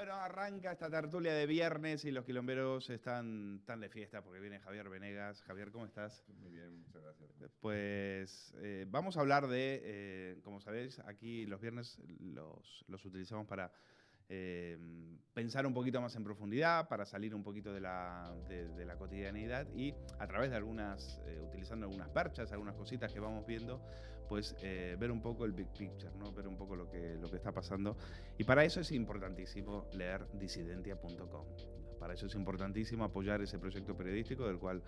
Bueno, arranca esta tertulia de viernes y los quilomberos están tan de fiesta porque viene Javier Venegas. Javier, ¿cómo estás? Muy bien, muchas gracias. Pues vamos a hablar de, como sabéis, aquí los viernes los utilizamos para pensar un poquito más en profundidad, para salir un poquito de la cotidianidad y a través de utilizando algunas perchas, algunas cositas que vamos viendo, pues ver un poco el big picture, ¿no? Ver un poco lo que está pasando. Y para eso es importantísimo leer disidentia.com. Para eso es importantísimo apoyar ese proyecto periodístico del cual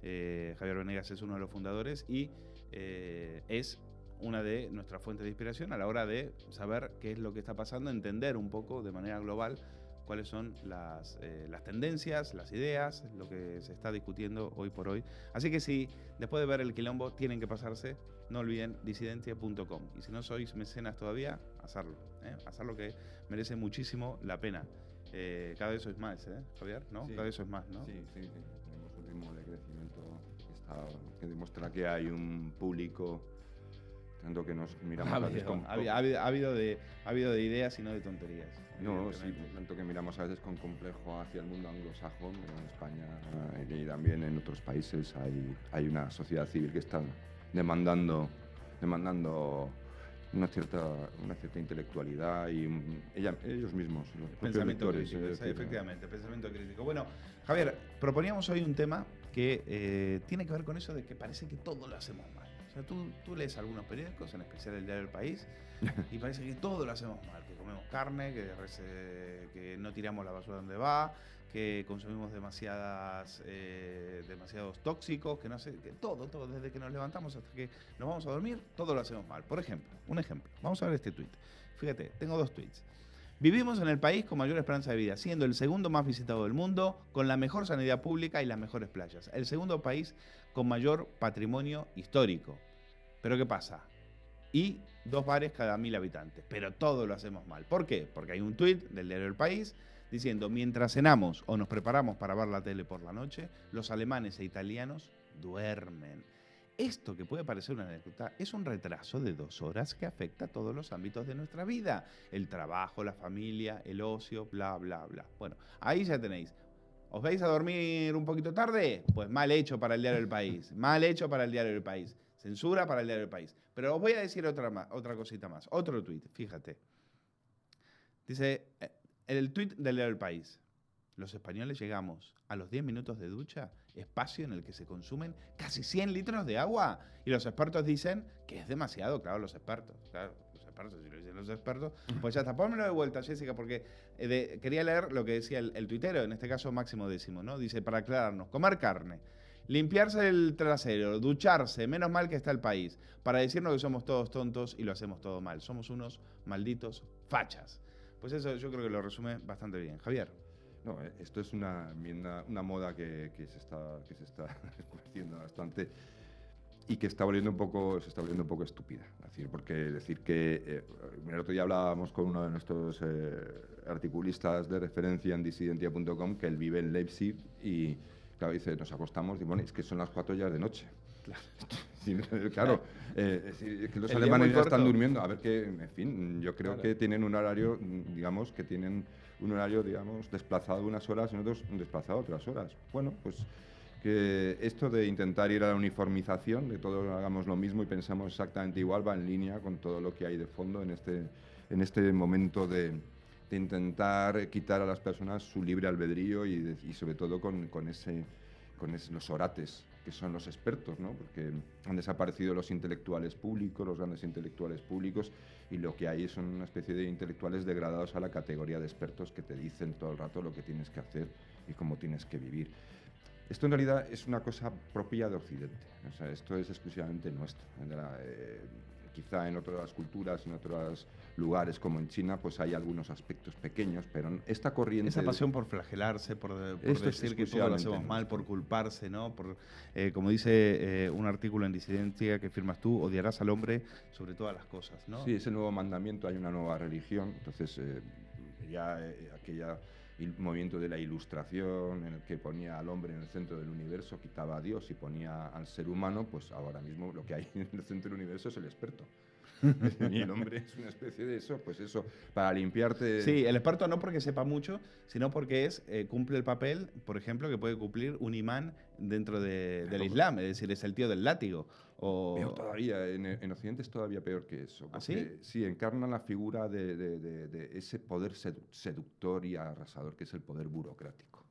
Javier Venegas es uno de los fundadores y es una de nuestras fuentes de inspiración a la hora de saber qué es lo que está pasando, entender un poco de manera global cuáles son las tendencias, las ideas, lo que se está discutiendo hoy por hoy. Así que si después de ver el quilombo tienen que pasarse, no olviden disidencia.com. Y si no sois mecenas todavía, hacerlo que merece muchísimo la pena. Cada vez sois más, Javier, ¿no? Sí. Cada vez sois más, ¿no? Sí. Tenemos un ritmo de crecimiento que demuestra que hay un público, tanto que nos miramos a veces con... Ha habido de ideas y no de tonterías. No, sí, tanto que miramos a veces con complejo hacia el mundo anglosajón, pero en España y también en otros países hay una sociedad civil que está demandando una cierta intelectualidad y ellos mismos, los propios Pensamiento lectores. crítico, efectivamente, pensamiento crítico. Bueno, Javier, proponíamos hoy un tema que tiene que ver con eso de que parece que todo lo hacemos mal. O sea, tú lees algunos periódicos, en especial el Diario del País, y parece que todo lo hacemos mal, que comemos carne, que no tiramos la basura donde va, que consumimos demasiados tóxicos, que no sé, que todo, desde que nos levantamos hasta que nos vamos a dormir, todo lo hacemos mal. Por ejemplo, un ejemplo, vamos a ver este tuit. Fíjate, tengo dos tuits. Vivimos en el país con mayor esperanza de vida, siendo el segundo más visitado del mundo, con la mejor sanidad pública y las mejores playas. El segundo país con mayor patrimonio histórico. ¿Pero qué pasa? Y 2 bares cada 1000 habitantes. Pero todo lo hacemos mal. ¿Por qué? Porque hay un tuit del diario El País diciendo: mientras cenamos o nos preparamos para ver la tele por la noche, los alemanes e italianos duermen. Esto, que puede parecer una anécdota, es un retraso de 2 horas que afecta a todos los ámbitos de nuestra vida. El trabajo, la familia, el ocio, bla, bla, bla. Bueno, ahí ya tenéis. ¿Os vais a dormir un poquito tarde? Pues mal hecho para el Diario del País. Mal hecho para el Diario del País. Censura para el Diario del País. Pero os voy a decir otra cosita más. Otro tuit, fíjate. Dice, el tuit del Diario del País: los españoles llegamos a los 10 minutos de ducha, espacio en el que se consumen casi 100 litros de agua. Y los expertos dicen que es demasiado, claro, los expertos, si lo dicen los expertos, pues ya está. Pónmelo de vuelta, Jessica, porque quería leer lo que decía el tuitero, en este caso Máximo Décimo, ¿no? Dice, para aclararnos, comer carne, limpiarse el trasero, ducharse, menos mal que está el país, para decirnos que somos todos tontos y lo hacemos todo mal. Somos unos malditos fachas. Pues eso yo creo que lo resume bastante bien. Javier. No, esto es una moda que se está esparciendo bastante y que se está volviendo un poco estúpida. Decir que el otro día hablábamos con uno de nuestros articulistas de referencia en disidentia.com, que él vive en Leipzig y, claro, dice, nos acostamos y bueno, es que son las 4 ya de noche. Claro, es que los alemanes ya están durmiendo. A ver que, en fin, yo creo que tienen un horario, digamos, desplazado unas horas y nosotros desplazado otras horas. Bueno, pues que esto de intentar ir a la uniformización, de todos hagamos lo mismo y pensamos exactamente igual, va en línea con todo lo que hay de fondo en este momento de intentar quitar a las personas su libre albedrío y sobre todo con los orates, que son los expertos, ¿no? Porque han desaparecido los intelectuales públicos, los grandes intelectuales públicos, y lo que hay son una especie de intelectuales degradados a la categoría de expertos que te dicen todo el rato lo que tienes que hacer y cómo tienes que vivir. Esto en realidad es una cosa propia de Occidente, o sea, esto es exclusivamente nuestro. Quizá en otras culturas, en otros lugares como en China, pues hay algunos aspectos pequeños, pero esta corriente... Esa pasión por flagelarse, por decir que todo lo hacemos mal, por culparse, ¿no? Como dice un artículo en Disidencia que firmas tú, odiarás al hombre sobre todas las cosas, ¿no? Sí, ese nuevo mandamiento, hay una nueva religión, entonces el movimiento de la Ilustración, en el que ponía al hombre en el centro del universo, quitaba a Dios y ponía al ser humano, pues ahora mismo lo que hay en el centro del universo es el experto. Y el hombre es una especie de eso, pues eso, para limpiarte... Sí, el experto no porque sepa mucho, sino porque cumple el papel, por ejemplo, que puede cumplir un imán dentro del Islam, es decir, es el tío del látigo. Peor todavía, en Occidente es todavía peor que eso. ¿Ah, sí? Sí, encarna la figura de ese poder seductor y arrasador que es el poder burocrático.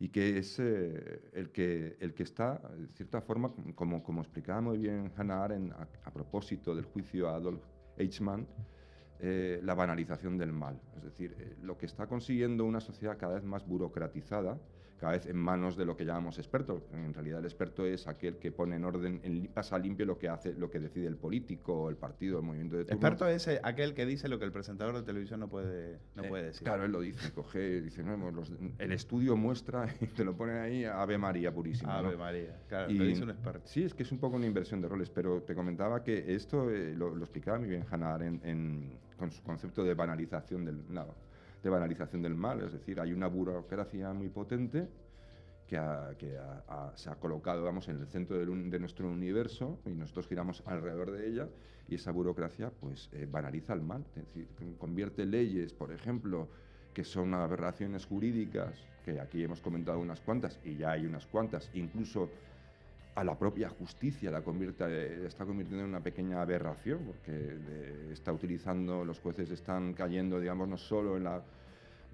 Y que es el que está, de cierta forma, como explicaba muy bien Hannah Arendt a propósito del juicio a Adolf Eichmann, la banalización del mal. Es decir, lo que está consiguiendo una sociedad cada vez más burocratizada, cada vez en manos de lo que llamamos expertos. En realidad el experto es aquel que pone en orden, pasa limpio lo que decide el político, el partido, el movimiento de turno. Experto es aquel que dice lo que el presentador de televisión no puede decir. Claro, él lo dice, dice, no, el estudio muestra y te lo ponen ahí, Ave María purísima. Ave ¿no? María, claro, lo dice un experto. Sí, es que es un poco una inversión de roles, pero te comentaba que esto lo explicaba muy bien Hannah Arendt con su concepto de banalización del mal. Es decir, hay una burocracia muy potente que se ha colocado, vamos, en el centro de nuestro universo y nosotros giramos alrededor de ella, y esa burocracia pues banaliza el mal. Es decir, convierte leyes, por ejemplo, que son aberraciones jurídicas, que aquí hemos comentado unas cuantas y ya hay unas cuantas, incluso a la propia justicia está convirtiendo en una pequeña aberración, porque los jueces están cayendo, digamos, no solo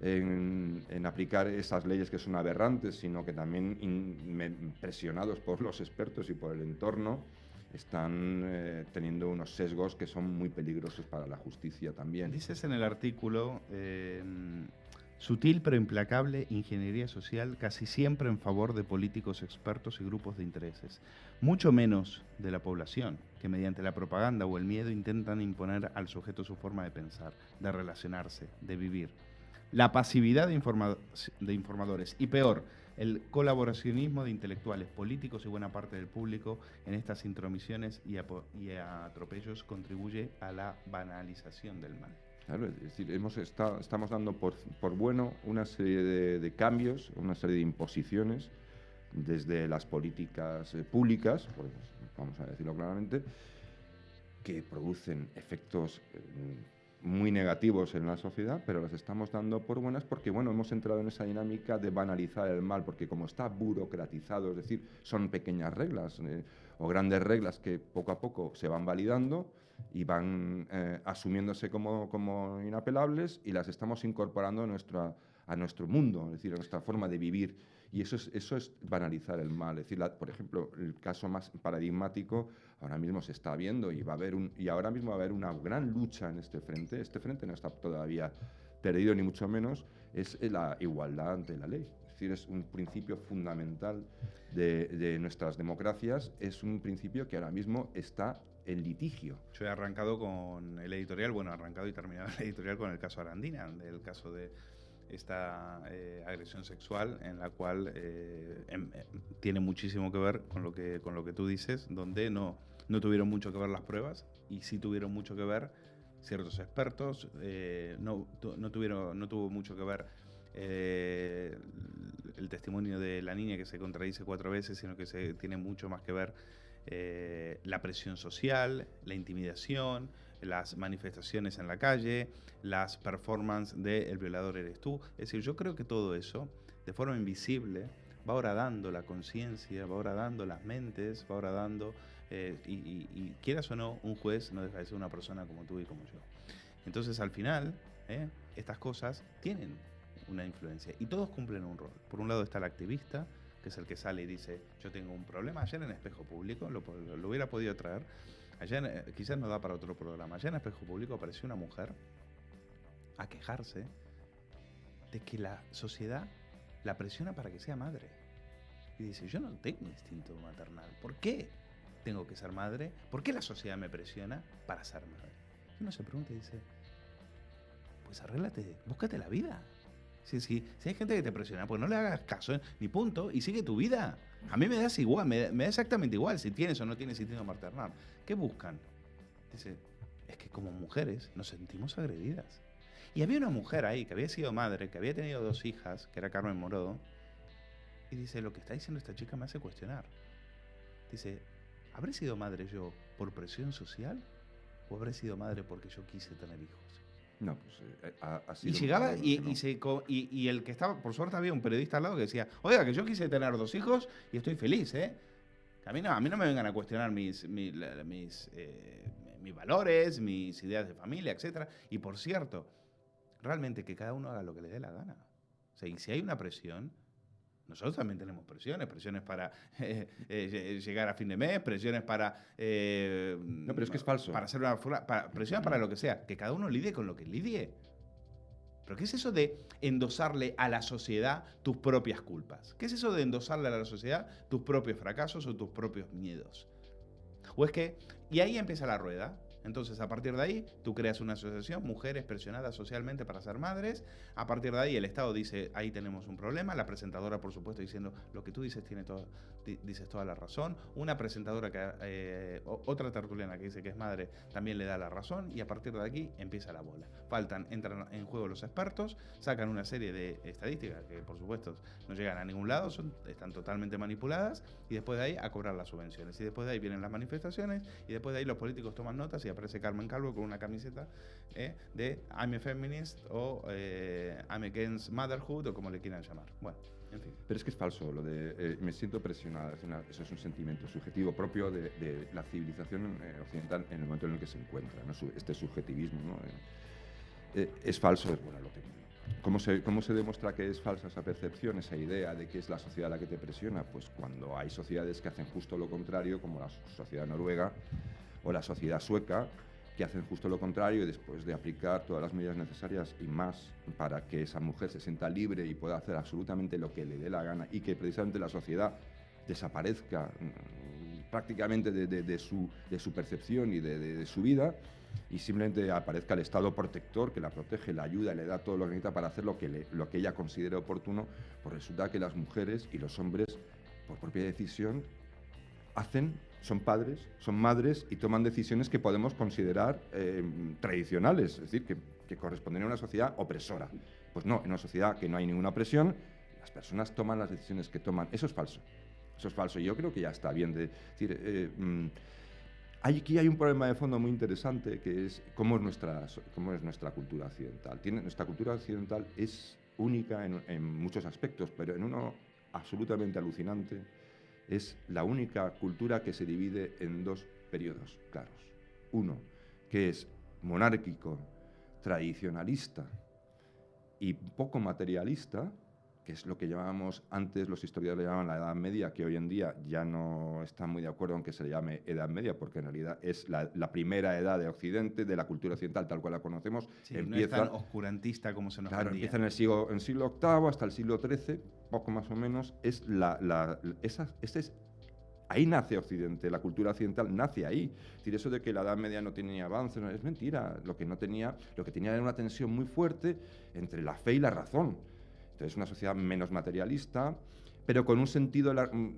en aplicar esas leyes que son aberrantes, sino que también presionados por los expertos y por el entorno, están teniendo unos sesgos que son muy peligrosos para la justicia también. Dices en el artículo, sutil pero implacable ingeniería social casi siempre en favor de políticos expertos y grupos de intereses, mucho menos de la población, que mediante la propaganda o el miedo intentan imponer al sujeto su forma de pensar, de relacionarse, de vivir. La pasividad de informadores y, peor, el colaboracionismo de intelectuales, políticos y buena parte del público en estas intromisiones y atropellos contribuye a la banalización del mal. Claro, es decir, estamos dando por bueno una serie de cambios, una serie de imposiciones desde las políticas públicas, pues, vamos a decirlo claramente, que producen efectos muy negativos en la sociedad, pero las estamos dando por buenas porque, bueno, hemos entrado en esa dinámica de banalizar el mal, porque como está burocratizado, es decir, son pequeñas reglas o grandes reglas que poco a poco se van validando y van asumiéndose como inapelables, y las estamos incorporando a nuestro mundo, es decir, a nuestra forma de vivir. Y eso es banalizar el mal. Es decir, por ejemplo, el caso más paradigmático ahora mismo se está viendo, y ahora mismo va a haber una gran lucha en este frente. Este frente no está todavía perdido, ni mucho menos, es la igualdad ante la ley. Es decir, es un principio fundamental de nuestras democracias, es un principio que ahora mismo está en litigio. Yo he arrancado con el editorial, arrancado y terminado el editorial con el caso Arandina, el caso de esta agresión sexual, en la cual tiene muchísimo que ver con lo que tú dices, donde no tuvieron mucho que ver las pruebas, y sí tuvieron mucho que ver ciertos expertos, no tuvo mucho que ver el testimonio de la niña, que se contradice 4 veces, sino que tiene mucho más que ver la presión social, la intimidación, las manifestaciones en la calle, las performances de El violador eres tú. Es decir, yo creo que todo eso, de forma invisible, va horadando la conciencia, va horadando las mentes, va horadando, y quieras o no, un juez no deja de ser una persona como tú y como yo. Entonces, al final, estas cosas tienen una influencia y todos cumplen un rol. Por un lado está el activista, que es el que sale y dice, yo tengo un problema. Ayer en Espejo Público, lo hubiera podido traer, ayer quizás no da para otro programa, ayer en Espejo Público apareció una mujer a quejarse de que la sociedad la presiona para que sea madre. Y dice, yo no tengo instinto maternal, ¿por qué tengo que ser madre? ¿Por qué la sociedad me presiona para ser madre? Y uno se pregunta y dice, pues arréglate, búscate la vida. Si hay gente que te presiona, pues no le hagas caso, ni punto, y sigue tu vida. A mí me das igual, me da exactamente igual si tienes o no tienes instinto maternal. ¿Qué buscan? Dice, es que como mujeres nos sentimos agredidas. Y había una mujer ahí que había sido madre, que había tenido 2 hijas, que era Carmen Morodo, y dice, lo que está diciendo esta chica me hace cuestionar. Dice, ¿habré sido madre yo por presión social ¿O habré sido madre porque yo quise tener hijos? No, pues ha Y sido llegaba no, y el que estaba, por suerte había un periodista al lado que decía, oiga, que yo quise tener 2 hijos y estoy feliz, ¿eh? A mí no me vengan a cuestionar mis valores, mis ideas de familia, etcétera. Y por cierto, realmente que cada uno haga lo que le dé la gana. O sea, y si hay una presión, nosotros también tenemos presiones para llegar a fin de mes, presiones para... no, pero es que es falso. Para hacer presiones para lo que sea. Que cada uno lidie con lo que lidie. ¿Pero qué es eso de endosarle a la sociedad tus propias culpas? ¿Qué es eso de endosarle a la sociedad tus propios fracasos o tus propios miedos? O es que... Y ahí empieza la rueda. Entonces, a partir de ahí, tú creas una asociación, mujeres presionadas socialmente para ser madres. A partir de ahí, el Estado dice, ahí tenemos un problema. La presentadora, por supuesto, diciendo, lo que tú dices dices toda la razón. Una presentadora, otra tertuliana que dice que es madre, también le da la razón. Y a partir de aquí, empieza la bola. Entran en juego los expertos, sacan una serie de estadísticas que, por supuesto, no llegan a ningún lado, están totalmente manipuladas. Y después de ahí, a cobrar las subvenciones. Y después de ahí vienen las manifestaciones. Y después de ahí, los políticos toman notas y aparece Carmen Calvo con una camiseta de I'm a feminist o I'm against motherhood o como le quieran llamar. Bueno, en fin. Pero es que es falso, lo de me siento presionada, eso es un sentimiento subjetivo propio de la civilización occidental en el momento en el que se encuentra, ¿no? Este subjetivismo, ¿no? Es falso, es bueno, lo tengo. ¿Cómo se demuestra que es falsa esa percepción, esa idea de que es la sociedad la que te presiona? Pues cuando hay sociedades que hacen justo lo contrario, como la sociedad noruega o la sociedad sueca, que hacen justo lo contrario y después de aplicar todas las medidas necesarias y más para que esa mujer se sienta libre y pueda hacer absolutamente lo que le dé la gana y que precisamente la sociedad desaparezca prácticamente de su percepción y de su vida y simplemente aparezca el Estado protector que la protege, la ayuda, le da todo lo que necesita para hacer lo que ella considere oportuno, pues resulta que las mujeres y los hombres, por propia decisión, son padres, son madres y toman decisiones que podemos considerar tradicionales, es decir, que corresponden a una sociedad opresora. Pues no, en una sociedad que no hay ninguna opresión, las personas toman las decisiones que toman. Eso es falso. Eso es falso. Y yo creo que ya está bien de decir... aquí hay un problema de fondo muy interesante, que es cómo es nuestra cultura occidental. Nuestra cultura occidental es única en muchos aspectos, pero en uno absolutamente alucinante. Es la única cultura que se divide en 2 periodos claros. Uno, que es monárquico, tradicionalista y poco materialista, que es lo que llamábamos antes, los historiadores le llamaban la Edad Media, que hoy en día ya no están muy de acuerdo en que se le llame Edad Media, porque en realidad es la primera edad de Occidente, de la cultura occidental tal cual la conocemos. Sí, empieza, no es tan oscurantista como se nos vendía. Empieza en el siglo VIII hasta el siglo XIII, poco más o menos. Ahí nace Occidente, la cultura occidental nace ahí. Es decir, eso de que la Edad Media no tenía avance, no, es mentira. Lo que tenía era una tensión muy fuerte entre la fe y la razón. Entonces, una sociedad menos materialista, pero con un sentido,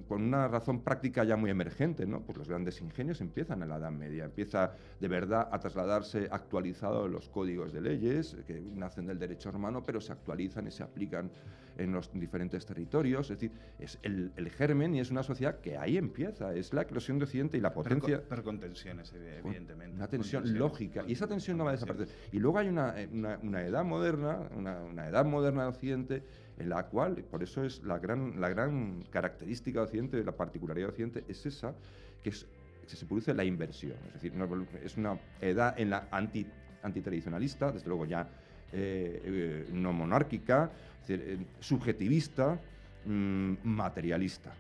con una razón práctica ya muy emergente, ¿no? Pues los grandes ingenios empiezan en la Edad Media, empieza de verdad a trasladarse actualizados los códigos de leyes que nacen del derecho romano, pero se actualizan y se aplican en los diferentes territorios. Es decir, es el germen y es una sociedad que ahí empieza, es la eclosión de Occidente y la potencia. Pero con tensiones, evidentemente. Una tensión lógica, y esa tensión no va a desaparecer. Y luego hay una edad moderna, una edad moderna de Occidente, en la cual, por eso es la gran característica de Occidente, la particularidad de Occidente, es esa, que se produce la inversión. Es decir, es una edad en la antitradicionalista, desde luego ya no monárquica, es decir, subjetivista, materialista.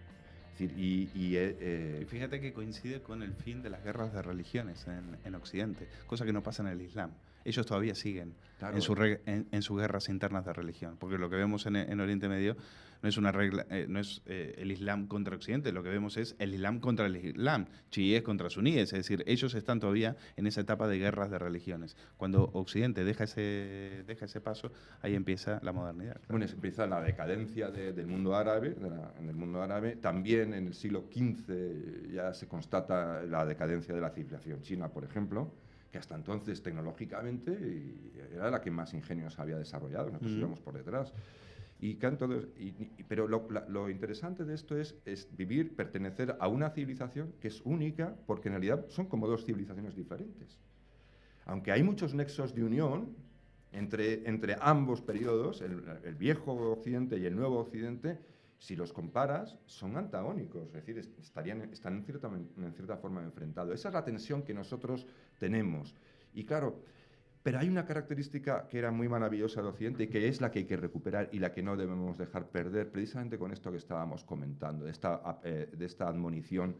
Es decir, y fíjate que coincide con el fin de las guerras de religiones en Occidente, cosa que no pasa en el Islam. Ellos todavía siguen claro, en sus guerras internas de religión, porque lo que vemos en Oriente Medio no es no es el Islam contra Occidente, lo que vemos es el Islam contra el Islam, chiíes contra suníes, es decir, ellos están todavía en esa etapa de guerras de religiones. Cuando Occidente deja ese paso, ahí empieza la modernidad. Claro. Bueno, empieza la decadencia del mundo árabe, también en el siglo XV ya se constata la decadencia de la civilización china, por ejemplo, que hasta entonces tecnológicamente era la que más ingenios había desarrollado, nosotros íbamos por detrás. Pero lo interesante de esto es pertenecer a una civilización que es única, porque en realidad son como 2 civilizaciones diferentes. aunque hay muchos nexos de unión entre ambos periodos, el viejo Occidente y el nuevo Occidente, si los comparas, son antagónicos, es decir, están en cierta forma enfrentados. Esa es la tensión que nosotros tenemos. Y claro, pero hay una característica que era muy maravillosa del Occidente y que es la que hay que recuperar y la que no debemos dejar perder, precisamente con esto que estábamos comentando, de esta admonición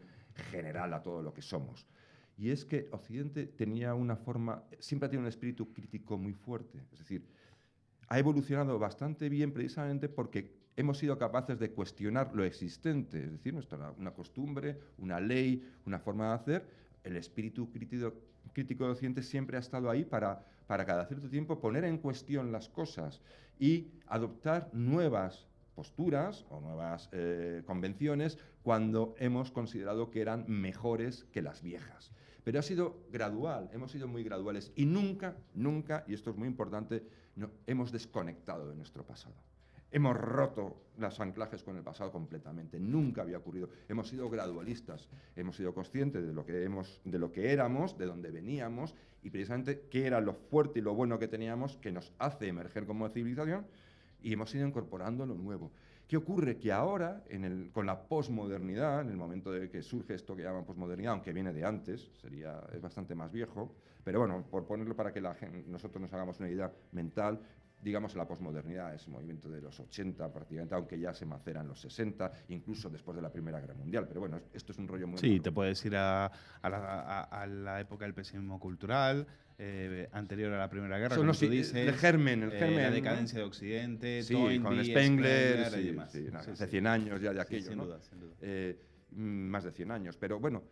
general a todo lo que somos. Y es que Occidente siempre ha tenido un espíritu crítico muy fuerte, es decir, ha evolucionado bastante bien precisamente porque hemos sido capaces de cuestionar lo existente, es decir, una costumbre, una ley, una forma de hacer. El espíritu crítico de Occidente siempre ha estado ahí para cada cierto tiempo poner en cuestión las cosas y adoptar nuevas posturas o nuevas convenciones cuando hemos considerado que eran mejores que las viejas. Pero ha sido gradual, hemos sido muy graduales y nunca, y esto es muy importante, hemos desconectado de nuestro pasado. Hemos roto los anclajes con el pasado completamente. Nunca había ocurrido. Hemos sido gradualistas. Hemos sido conscientes de lo que éramos, de dónde veníamos y precisamente qué era lo fuerte y lo bueno que teníamos que nos hace emerger como civilización y hemos ido incorporando lo nuevo. ¿Qué ocurre? Que ahora, con la posmodernidad, en el momento de que surge esto que llaman posmodernidad, aunque viene de antes, es bastante más viejo, pero bueno, por ponerlo para que nosotros nos hagamos una idea mental, digamos, la posmodernidad es un movimiento de los 80 prácticamente, aunque ya se macera en los 60, incluso después de la Primera Guerra Mundial. Pero bueno, esto es un rollo muy... Sí, te puedes ir a la época del pesimismo cultural, anterior a la Primera Guerra, como tú dices. El germen, la decadencia de Occidente, sí, Toynbee, con Spengler y demás. Sí, hace 100 años ya de aquello, sin ¿no? duda, sin duda. Más de 100 años. Pero bueno,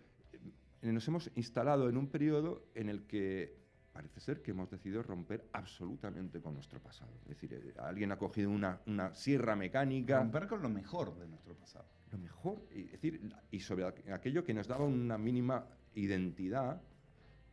nos hemos instalado en un periodo en el que parece ser que hemos decidido romper absolutamente con nuestro pasado. Es decir, alguien ha cogido una sierra mecánica... Romper con lo mejor de nuestro pasado. Lo mejor, y sobre aquello que nos daba una mínima identidad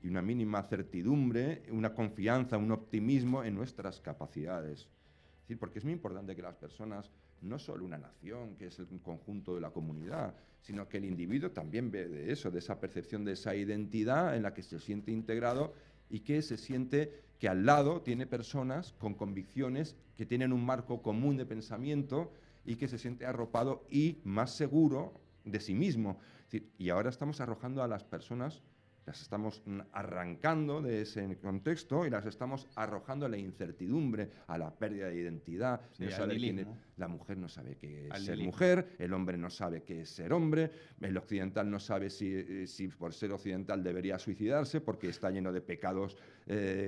y una mínima certidumbre, una confianza, un optimismo en nuestras capacidades. Es decir, porque es muy importante que las personas, no solo una nación, que es el conjunto de la comunidad, sino que el individuo también ve de eso, de esa percepción, de esa identidad en la que se siente integrado y que se siente que al lado tiene personas con convicciones que tienen un marco común de pensamiento y que se siente arropado y más seguro de sí mismo. Es decir, y ahora estamos arrojando a las personas, las estamos arrancando de ese contexto y las estamos arrojando a la incertidumbre, a la pérdida de identidad. Sí, no sabe la mujer no sabe qué es ser mujer, el hombre no sabe qué es ser hombre, el occidental no sabe si por ser occidental debería suicidarse porque está lleno de pecados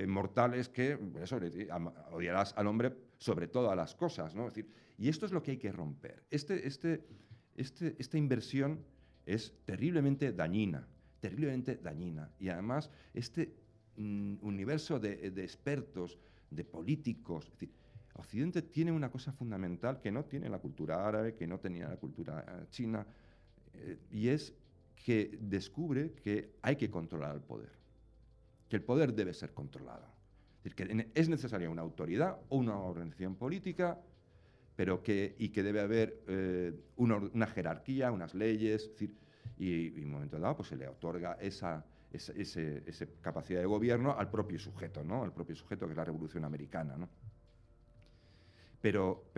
mortales que odiarás al hombre sobre todas las cosas, ¿no? Es decir, y esto es lo que hay que romper. Esta inversión es terriblemente dañina. Y además este universo de expertos, de políticos, es decir, Occidente tiene una cosa fundamental que no tiene la cultura árabe, que no tenía la cultura china, y es que descubre que hay que controlar el poder, que el poder debe ser controlado. Es decir, que es necesaria una autoridad o una organización política, pero que debe haber una jerarquía, unas leyes, es decir, y en un momento dado pues se le otorga esa capacidad de gobierno al propio sujeto, ¿no? Al propio sujeto, que es la Revolución Americana, ¿no? Pero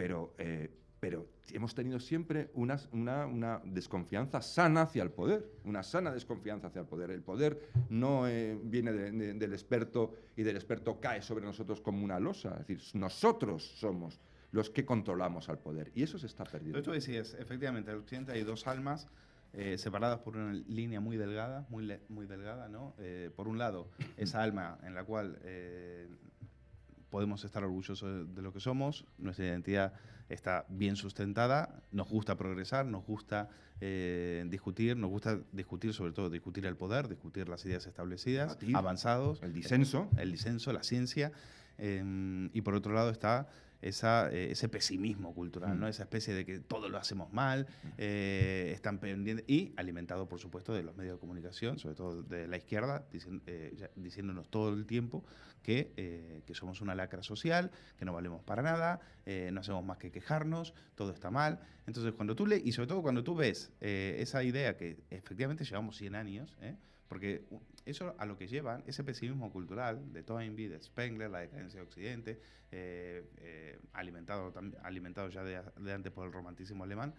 hemos tenido siempre una desconfianza sana hacia el poder, una sana desconfianza hacia el poder. El poder no viene del experto y del experto cae sobre nosotros como una losa, es decir, nosotros somos los que controlamos al poder y eso se está perdiendo. Pero tú decías, efectivamente, en el Occidente hay dos almas separadas por una línea muy delgada, muy delgada, ¿no? Por un lado, esa alma en la cual podemos estar orgullosos de lo que somos, nuestra identidad está bien sustentada, nos gusta progresar, nos gusta discutir, sobre todo discutir el poder, discutir las ideas establecidas, avanzados. El disenso. El disenso, la ciencia. Y por otro lado está ese pesimismo cultural, ¿no? Esa especie de que todo lo hacemos mal, están pendientes, y alimentado, por supuesto, de los medios de comunicación, sobre todo de la izquierda, diciéndonos todo el tiempo que somos una lacra social, que no valemos para nada, no hacemos más que quejarnos, todo está mal. Entonces, cuando tú lees, y sobre todo cuando tú ves esa idea que efectivamente llevamos 100 años, Porque eso a lo que llevan, ese pesimismo cultural de Toynbee, de Spengler, la decadencia de Occidente, alimentado ya de antes por el romanticismo alemán,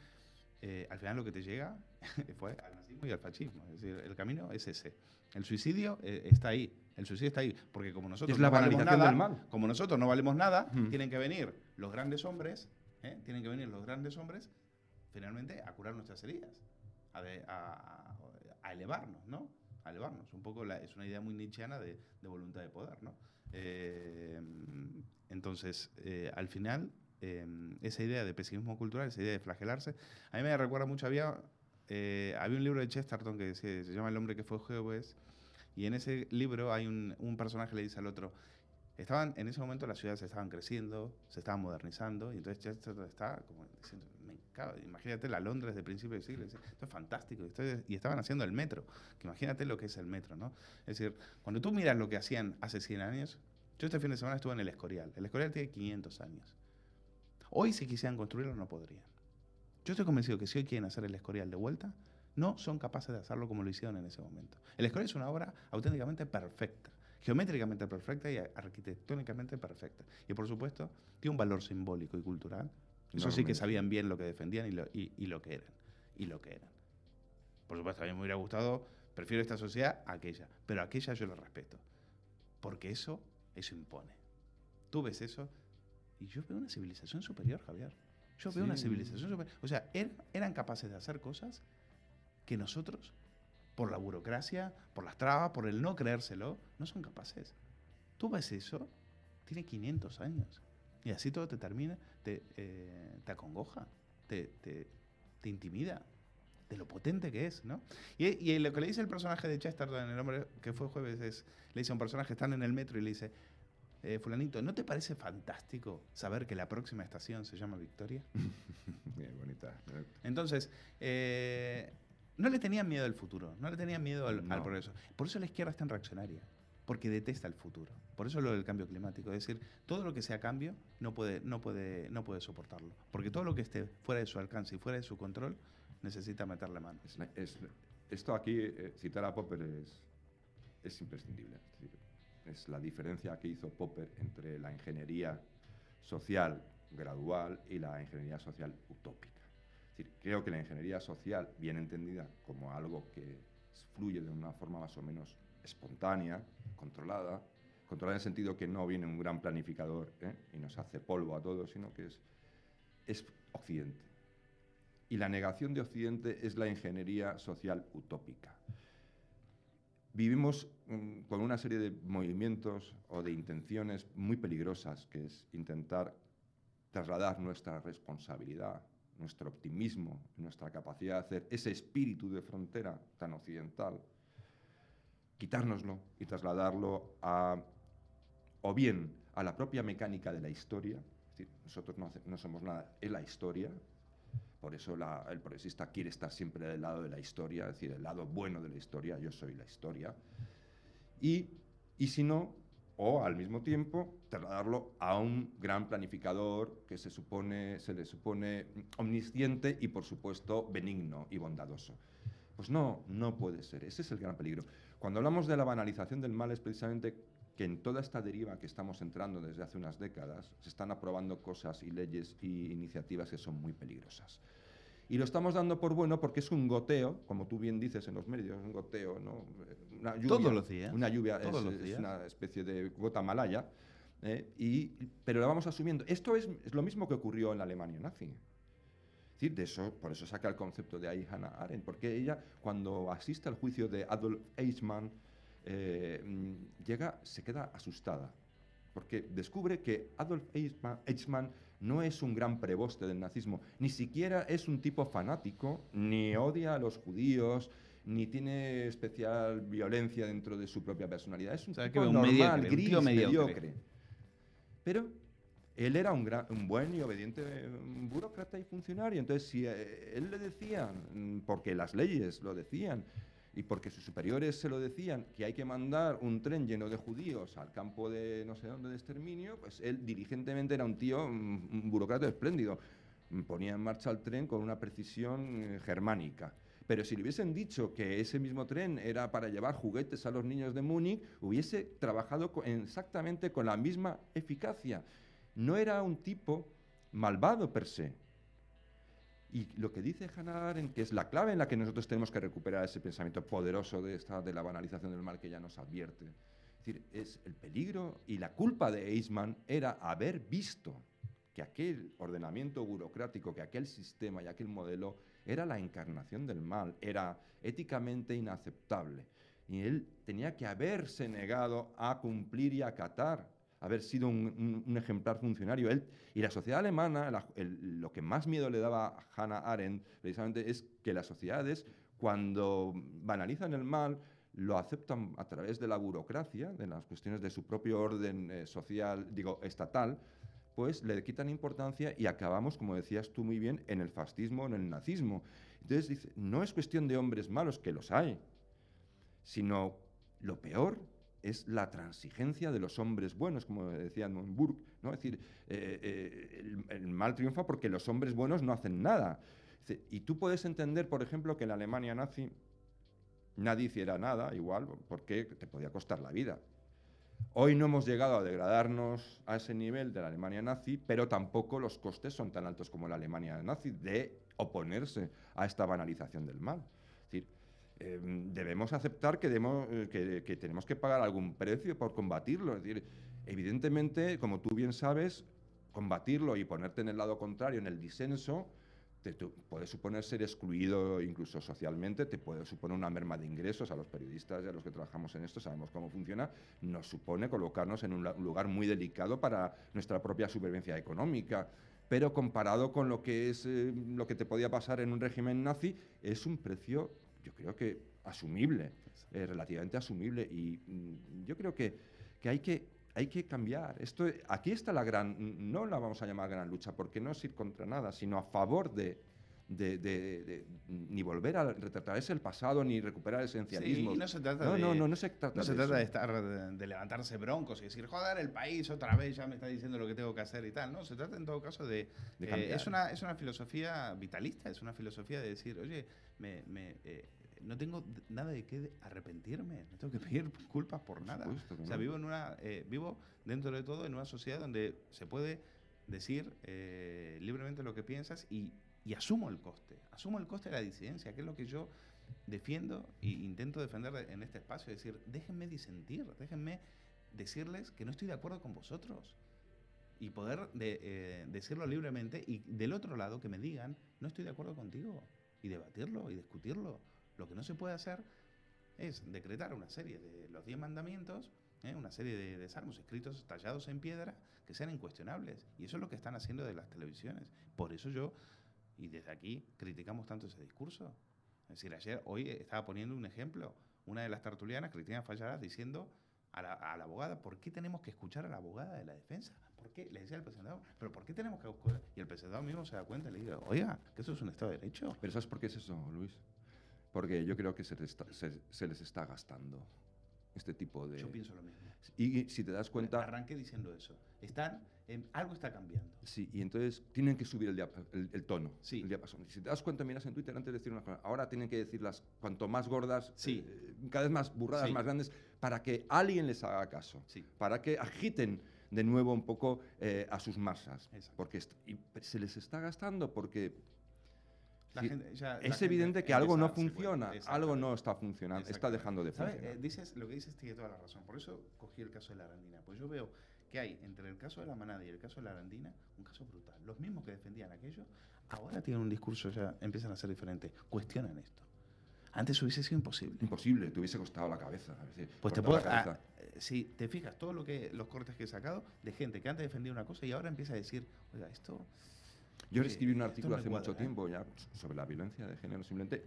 al final lo que te llega fue al nazismo y al fascismo. Es decir, el camino es ese. El suicidio está ahí. El suicidio está ahí. Porque como nosotros es la no valemos banalización nada, del mal. como nosotros no valemos nada, tienen que venir los grandes hombres, tienen que venir los grandes hombres, finalmente, a curar nuestras heridas, a elevarnos, ¿no? A elevarnos. Un poco es una idea muy nietzscheana de voluntad de poder, ¿no? Entonces, al final, esa idea de pesimismo cultural, esa idea de flagelarse, a mí me recuerda mucho, había un libro de Chesterton que se llama El hombre que fue Jebus, y en ese libro hay un personaje que le dice al otro, en ese momento las ciudades estaban creciendo, se estaban modernizando, y entonces Chesterton está como diciendo, imagínate la Londres de principio del siglo, esto es fantástico, y estaban haciendo el metro, que imagínate lo que es el metro, ¿no? Es decir, cuando tú miras lo que hacían hace 100 años, yo este fin de semana estuve en el Escorial tiene 500 años. Hoy, si quisieran construirlo, no podrían. Yo estoy convencido que si hoy quieren hacer el Escorial de vuelta, no son capaces de hacerlo como lo hicieron en ese momento. El Escorial es una obra auténticamente perfecta, geométricamente perfecta y arquitectónicamente perfecta. Y por supuesto, tiene un valor simbólico y cultural. Eso sí que sabían bien lo que defendían y lo que eran. Y lo que eran. Por supuesto, a mí me hubiera gustado, prefiero esta sociedad a aquella, pero a aquella yo la respeto. Porque eso impone. Tú ves eso y yo veo una civilización superior, Javier. Yo veo una civilización superior. O sea, eran capaces de hacer cosas que nosotros, por la burocracia, por las trabas, por el no creérselo, no son capaces. Tú ves eso, tiene 500 años. Y así todo te termina, te acongoja, te intimida de lo potente que es, ¿no? Y lo que le dice el personaje de Chesterton en El hombre que fue Jueves es, le dice a un personaje, están en el metro y le dice, fulanito, ¿no te parece fantástico saber que la próxima estación se llama Victoria? Bien bonita. Entonces, no le tenían miedo al futuro, no le tenían miedo al progreso. Por eso la izquierda es tan reaccionaria, porque detesta el futuro. Por eso lo del cambio climático. Es decir, todo lo que sea cambio no puede soportarlo. Porque todo lo que esté fuera de su alcance y fuera de su control necesita meterle mano. Esto aquí, citar a Popper es imprescindible. Es la diferencia que hizo Popper entre la ingeniería social gradual y la ingeniería social utópica. Es decir, creo que la ingeniería social, bien entendida como algo que fluye de una forma más o menos espontánea, controlada en el sentido que no viene un gran planificador y nos hace polvo a todos, sino que es Occidente. Y la negación de Occidente es la ingeniería social utópica. Vivimos con una serie de movimientos o de intenciones muy peligrosas, que es intentar trasladar nuestra responsabilidad, nuestro optimismo, nuestra capacidad de hacer ese espíritu de frontera tan occidental, quitárnoslo y trasladarlo o bien a la propia mecánica de la historia. Es decir, nosotros no somos nada, es la historia. Por eso el progresista quiere estar siempre del lado de la historia, es decir, el lado bueno de la historia, yo soy la historia. Y si no, o al mismo tiempo, trasladarlo a un gran planificador que se le supone omnisciente y, por supuesto, benigno y bondadoso. Pues no puede ser. Ese es el gran peligro. Cuando hablamos de la banalización del mal es precisamente que en toda esta deriva que estamos entrando desde hace unas décadas se están aprobando cosas y leyes y iniciativas que son muy peligrosas. Y lo estamos dando por bueno porque es un goteo, como tú bien dices en los medios, un goteo, ¿no? Una lluvia, todos los días. Una lluvia es una especie de gota malaya, pero la vamos asumiendo. Esto es lo mismo que ocurrió en la Alemania nazi. Es decir, por eso saca el concepto de ahí Hannah Arendt, porque ella, cuando asiste al juicio de Adolf Eichmann, se queda asustada, porque descubre que Adolf Eichmann no es un gran preboste del nazismo, ni siquiera es un tipo fanático, ni odia a los judíos, ni tiene especial violencia dentro de su propia personalidad. Es un tipo normal, gris, mediocre. Pero él era un buen y obediente burócrata y funcionario. Entonces, si él le decían, porque las leyes lo decían, y porque sus superiores se lo decían, que hay que mandar un tren lleno de judíos al campo de no sé dónde de exterminio, pues él diligentemente era un tío, un burócrata espléndido. Ponía en marcha el tren con una precisión germánica. Pero si le hubiesen dicho que ese mismo tren era para llevar juguetes a los niños de Múnich, hubiese trabajado exactamente con la misma eficacia. No era un tipo malvado per se. Y lo que dice Hannah Arendt, que es la clave en la que nosotros tenemos que recuperar ese pensamiento poderoso de la banalización del mal que ella nos advierte. Es decir, es el peligro y la culpa de Eichmann era haber visto que aquel ordenamiento burocrático, que aquel sistema y aquel modelo era la encarnación del mal, era éticamente inaceptable. Y él tenía que haberse negado a cumplir y acatar, haber sido un ejemplar funcionario. Él, y la sociedad alemana, lo que más miedo le daba a Hannah Arendt, precisamente, es que las sociedades, cuando banalizan el mal, lo aceptan a través de la burocracia, de las cuestiones de su propio orden social, digo, estatal, pues le quitan importancia y acabamos, como decías tú muy bien, en el fascismo, en el nazismo. Entonces dice, no es cuestión de hombres malos, que los hay, sino lo peor es la transigencia de los hombres buenos, como decía Edmund Burke, ¿no? Es decir, el mal triunfa porque los hombres buenos no hacen nada. Y tú puedes entender, por ejemplo, que en la Alemania nazi nadie hiciera nada, igual, porque te podía costar la vida. Hoy no hemos llegado a degradarnos a ese nivel de la Alemania nazi, pero tampoco los costes son tan altos como la Alemania nazi de oponerse a esta banalización del mal. Es decir, debemos aceptar que tenemos que pagar algún precio por combatirlo. Es decir, evidentemente, como tú bien sabes, combatirlo y ponerte en el lado contrario, en el disenso, puede suponer ser excluido incluso socialmente, te puede suponer una merma de ingresos a los periodistas y a los que trabajamos en esto, sabemos cómo funciona, nos supone colocarnos en un lugar muy delicado para nuestra propia supervivencia económica, pero comparado con lo que es lo que te podía pasar en un régimen nazi, es un precio, yo creo que asumible, relativamente asumible, y yo creo que hay que cambiar. Aquí está la gran, no la vamos a llamar gran lucha, porque no es ir contra nada, sino a favor de ni volver a retratarse el pasado, ni recuperar esencialismo. Sí, y no se trata no se trata de levantarse broncos y decir, joder, el país otra vez ya me está diciendo lo que tengo que hacer y tal. No, se trata en todo caso de es una filosofía vitalista, es una filosofía de decir, oye, no tengo nada de qué arrepentirme, no tengo que pedir culpas por nada. Supuesto, o sea, vivo dentro de todo en una sociedad donde se puede decir libremente lo que piensas y asumo el coste de la disidencia, que es lo que yo defiendo e intento defender en este espacio, es decir, déjenme disentir, déjenme decirles que no estoy de acuerdo con vosotros y poder decirlo libremente y del otro lado que me digan, no estoy de acuerdo contigo y debatirlo y discutirlo. Lo que no se puede hacer es decretar una serie de los 10 mandamientos, una serie de salmos escritos, tallados en piedra, que sean incuestionables. Y eso es lo que están haciendo de las televisiones. Por eso y desde aquí, criticamos tanto ese discurso. Es decir, hoy estaba poniendo un ejemplo, una de las tertulianas, Cristina Fallarás, diciendo a la abogada, ¿por qué tenemos que escuchar a la abogada de la defensa? ¿Por qué? Le decía al presentador, ¿pero por qué tenemos que escuchar? Y el presentador mismo se da cuenta y le dice, oiga, que eso es un Estado de Derecho. Pero ¿sabes por qué es eso, Luis? Porque yo creo que se les está gastando este tipo de... Yo pienso lo mismo. Y si te das cuenta... Arranqué diciendo eso. Algo está cambiando. Sí, y entonces tienen que subir el tono, sí. El diapasón. Si te das cuenta, miras en Twitter antes de decir una cosa, ahora tienen que decirlas cuanto más gordas, sí. Cada vez más burradas, más grandes, para que alguien les haga caso, sí. Para que agiten de nuevo un poco a sus masas. Exacto. Porque se les está gastando porque... Es evidente que algo no funciona, algo no está funcionando, está dejando de funcionar. Lo que dices tiene toda la razón. Por eso cogí el caso de la Arandina. Pues yo veo que hay entre el caso de la manada y el caso de la Arandina un caso brutal. Los mismos que defendían aquello, ahora tienen un discurso, ya empiezan a ser diferentes. Cuestionan esto. Antes hubiese sido imposible. Imposible, te hubiese costado la cabeza. Pues si te fijas, los cortes que he sacado de gente que antes defendía una cosa y ahora empieza a decir, oiga, esto... Yo escribí un artículo hace mucho tiempo ya sobre la violencia de género, simplemente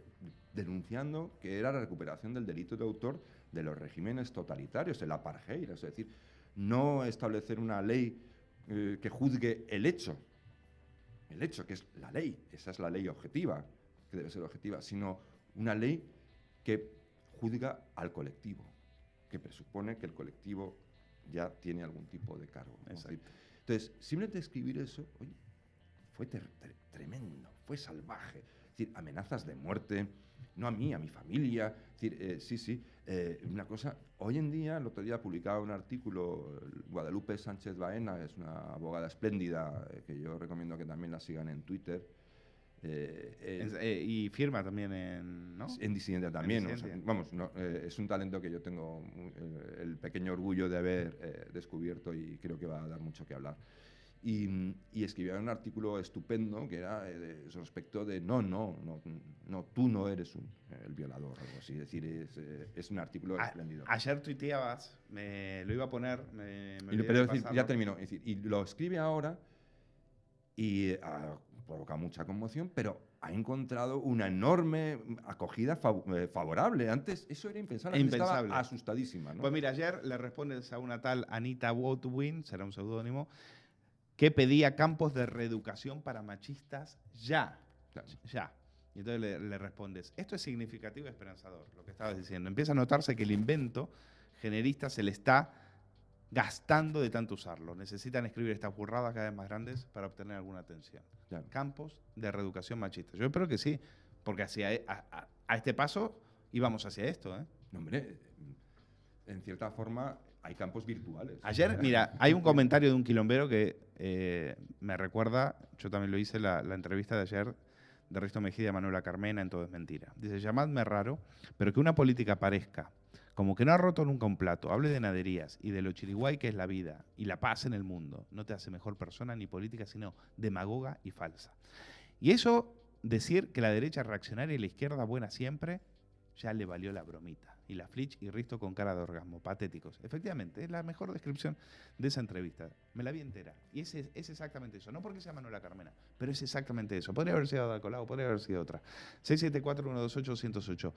denunciando que era la recuperación del delito de autor de los regímenes totalitarios, el apartheid, es decir, no establecer una ley que juzgue el hecho que es la ley, esa es la ley objetiva, que debe ser objetiva, sino una ley que juzga al colectivo, que presupone que el colectivo ya tiene algún tipo de cargo. Entonces, simplemente escribir eso, oye, fue tremendo, fue salvaje. decir, amenazas de muerte, no a mí, a mi familia. Es decir, una cosa, hoy en día, el otro día publicaba un artículo, Guadalupe Sánchez Baena, es una abogada espléndida, que yo recomiendo que también la sigan en Twitter. Y firma también en, ¿no? En Disidencia también. En Disidencia. O sea, vamos, no, es un talento que yo tengo el pequeño orgullo de haber descubierto y creo que va a dar mucho que hablar. Y escribía un artículo estupendo que era respecto de no, tú no eres el violador, algo así. Es decir, es un artículo espléndido. Ayer tuiteabas, me lo iba a poner, pero decir, ya terminó. Es decir, y lo escribe ahora y provoca mucha conmoción, pero ha encontrado una enorme acogida favorable. Antes eso era impensable. Estaba asustadísima, ¿no? Pues mira, ayer le respondes a una tal Anita Woodwin, será un seudónimo, que pedía campos de reeducación para machistas ya. Claro. Ya. Y entonces le respondes, esto es significativo y esperanzador, lo que estabas diciendo. Empieza a notarse que el invento generista se le está gastando de tanto usarlo. Necesitan escribir estas burradas cada vez más grandes para obtener alguna atención. Claro. Campos de reeducación machista. Yo espero que sí, porque a este paso íbamos hacia esto. No, hombre, en cierta forma hay campos virtuales. Ayer, mira, hay un comentario de un quilombero que me recuerda, yo también lo hice, la entrevista de ayer de Risto Mejía y Manuela Carmena en Todo es Mentira. Dice, llamadme raro, pero que una política parezca como que no ha roto nunca un plato, hable de naderías y de lo chiriguay que es la vida y la paz en el mundo, no te hace mejor persona ni política, sino demagoga y falsa. Y eso, decir que la derecha reaccionaria y la izquierda buena siempre, ya le valió la bromita. Y la Flitch y Risto con cara de orgasmo, patéticos. Efectivamente, es la mejor descripción de esa entrevista. Me la vi entera. Y es exactamente eso. No porque sea Manuela Carmena, pero es exactamente eso. Podría haber sido Ada Colau, podría haber sido otra. 674-128-108.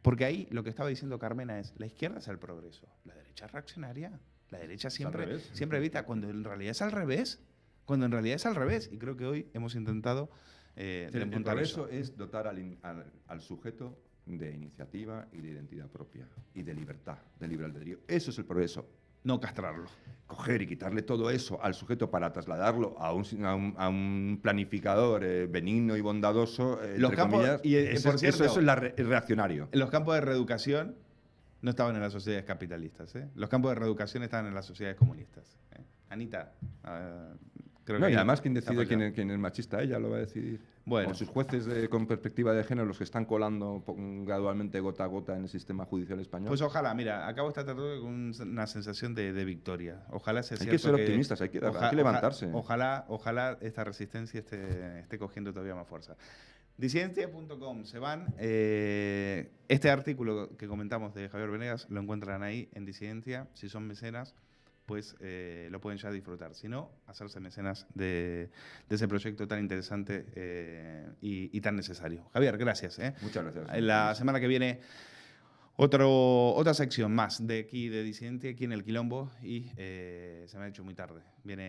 Porque ahí lo que estaba diciendo Carmena es, la izquierda es el progreso, la derecha es reaccionaria. La derecha siempre evita, cuando en realidad es al revés. Cuando en realidad es al revés. Y creo que hoy hemos intentado el progreso es dotar al sujeto de iniciativa y de identidad propia y de libertad, de libre albedrío. Eso es el progreso. No castrarlo. Coger y quitarle todo eso al sujeto para trasladarlo a un planificador benigno y bondadoso, los campos, comillas, por cierto, eso es el reaccionario. Los campos de reeducación no estaban en las sociedades capitalistas. Los campos de reeducación estaban en las sociedades comunistas. Anita, creo que... Y además, quien decide quién es machista, ella lo va a decidir. Bueno. O sus jueces con perspectiva de género, los que están colando gradualmente gota a gota en el sistema judicial español. Pues ojalá, mira, acabo esta tarde con una sensación de victoria. Ojalá sea cierto. Hay que ser optimistas, hay que levantarse. Ojalá esta resistencia esté cogiendo todavía más fuerza. Disidencia.com, se van. Este artículo que comentamos de Javier Venegas lo encuentran ahí en Disidencia. Si son mecenas, pues lo pueden ya disfrutar. Si no, hacerse mecenas de ese proyecto tan interesante y tan necesario. Javier, gracias. Muchas gracias. La semana que viene, otra sección más de aquí de Disidencia, aquí en El Quilombo, y se me ha hecho muy tarde. Viene